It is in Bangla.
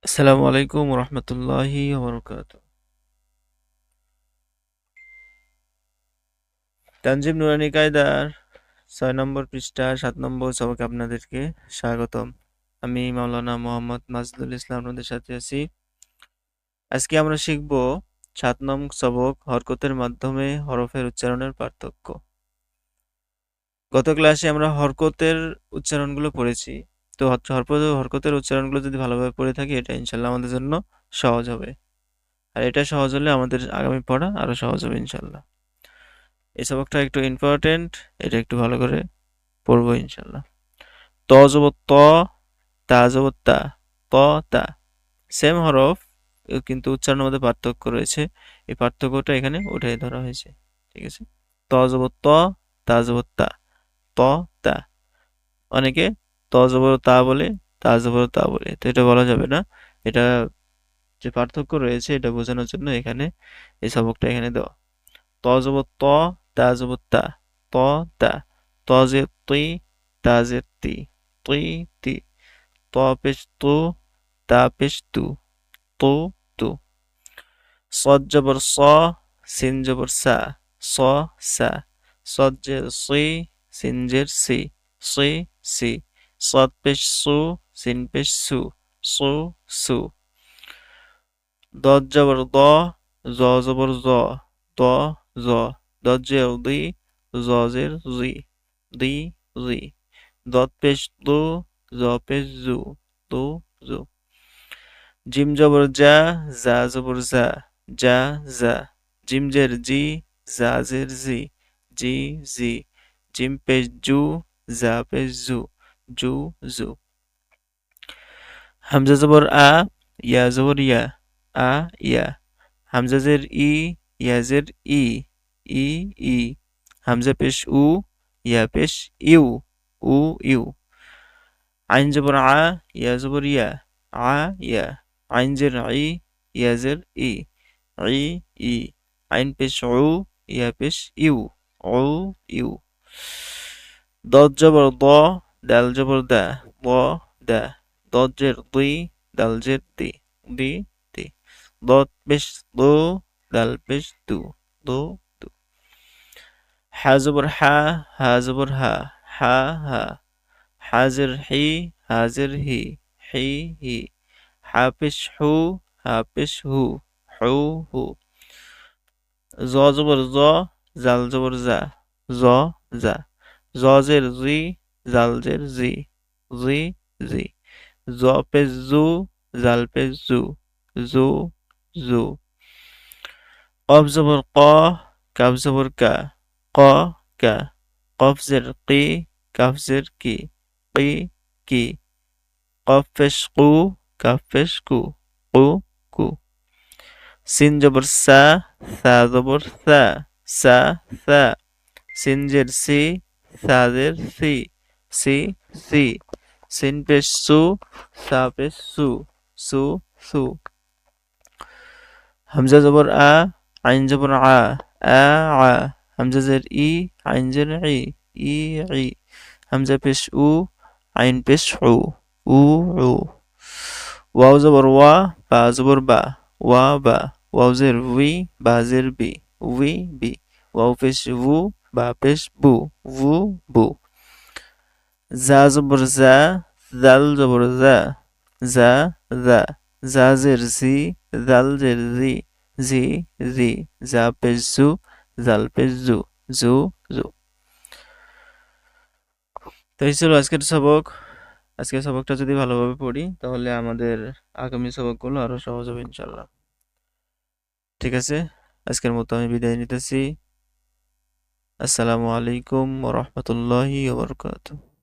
আসসালামু আলাইকুম রহমতুল্লাহি ওবরকাতুহ। তানজিম নুরানী কায়দার 6 নম্বর পৃষ্ঠা 7 নম্বর সবকে আপনাদেরকে স্বাগতম। আমি মাওলানা মোহাম্মদ মাজদুল ইসলাম আপনাদের সাথে আছি। আজকে আমরা শিখব 7 নং সবক হরকতের মাধ্যমে হরফের উচ্চারণের পার্থক্য। গত ক্লাসে আমরা হরকতের উচ্চারণগুলো পড়েছি। তো হরকতের উচ্চারণগুলো যদি ভালোভাবে পড়ে থাকি, এটা ইনশাল্লাহ আমাদের জন্য সহজ হবে। আর এটা সহজ হলে আমাদের আগামী পড়া আরো সহজ হবে ইনশাল্লাহ। এই সবকটা একটু ইম্পর্টেন্ট, এটা একটু ভালো করে পড়বো ইনশাল্লাহ। ত জবর ত, তা জবর তা, ত তা সেম হরফ, কিন্তু উচ্চারণের মধ্যে পার্থক্য রয়েছে। এই পার্থক্যটা এখানে উঠে ধরা হয়েছে। ঠিক আছে, ত জবর ত, তা জবর তা, ত তা। অনেকে ত জবর তা বলে, তা জবর তা বলে, তো এটা বলা যাবে না। এটা যে পার্থক্য রয়েছে এটা বোঝানোর জন্য এখানে এই সবকটা এখানে দেওয়া। ত জবর ত, তা জবর তা, ত তা। ত জের তুই, তা জের তি, তুই তি। ত পেশ তু, তা পেশ তু, তু তু। সদ জবর স, সিন জবর সা, স সা। সদ জের সি, সিন জের সি, সি সি। সদ পেশ সু, সিন পেশ সু, সু সু। দদ জবর দ, জ জবর জ, দ জ। দদ জের দি, জ জের জি, দি জি। দদ পেশ দু, জ পেশ জু, দু জু। জিম জবর জা, জা জবর জা, যা যা। জিম জের জি, জা জের জি, জি জি। জিম পেশ জু, জা পেশ জু, জু জু। হামজা জবর আ, ইয়া জবর ইয়া, আ ইয়া। হামজা জের ই, ইয়া জের ই, ই ই। হামজা পেশ উ, ইয়া পেশ ইউ, উ ইউ। আইন জবর আ, ইয়া জবর ইয়া, আ ইয়া। আইন জের ই, ইয়া জের ই, ই ই। আইন পেশ উ, ইয়া পেশ ইউ, উ ইউ। দদ জবর দ, দাল জবর দা, দ দা। দদ জের দুই, দাল জের দি, দি দি। দদ পেশ দু, দাল পেশ দু, দু দু। হা জবর হা, হা জবর হা, হা হা। হাজের হি, হাজের হি, হি হি। হা পেশ হু, হা পেশ হু, হু হু। জ জবর জ, জাল জবর জা, জ জা। জ জের জি, জাল জের জি, জি জি। জ পেশ জু, জাল পেশ জু, জু জু। কফ জবর ক, কাফ জবর কা, ক কা। কফ জের কি, কাফ জের কি, কি কি। কফ পেশ কু, কাফ পেশ কু, কু কু। সিন জবর সা, সা জবর সা, সা সা। সিন জের সি, সা জের সি, সি সি। সিন পেশ সু, সা পেশ সু, সু সু। হামজা জবর আ, আইন জবর আ, আ আ। হামজা জের ই, আইন জের ই, ই ই। হামজা পেশ উ, আইন পেশ উ, উ উ। ওয়াও জবর ওয়া, বা জবর বা, ওয়া বা। ওয়াও জের উই, বা জের বি, উই বি। ওয়াও পেশ ভু, বা পেশ বু, ভু বু। জা জবর জা, জাল জবর জা, জা জা। জা জের জি, জাল জের জি, জি জি। জা পেশ জু, জাল পেশ জু, জু জু। তো এই ছিল আজকের সবক। আজকের সবকটা যদি ভালোভাবে পড়ি তাহলে আমাদের আগামী সবকগুলো আরো সহজ হবে ইনশাল্লাহ। ঠিক আছে, আজকের মতো আমি বিদায় নিতেছি। আসসালামু আলাইকুম ওয়া রাহমাতুল্লাহি ওয়া বারাকাতুহু।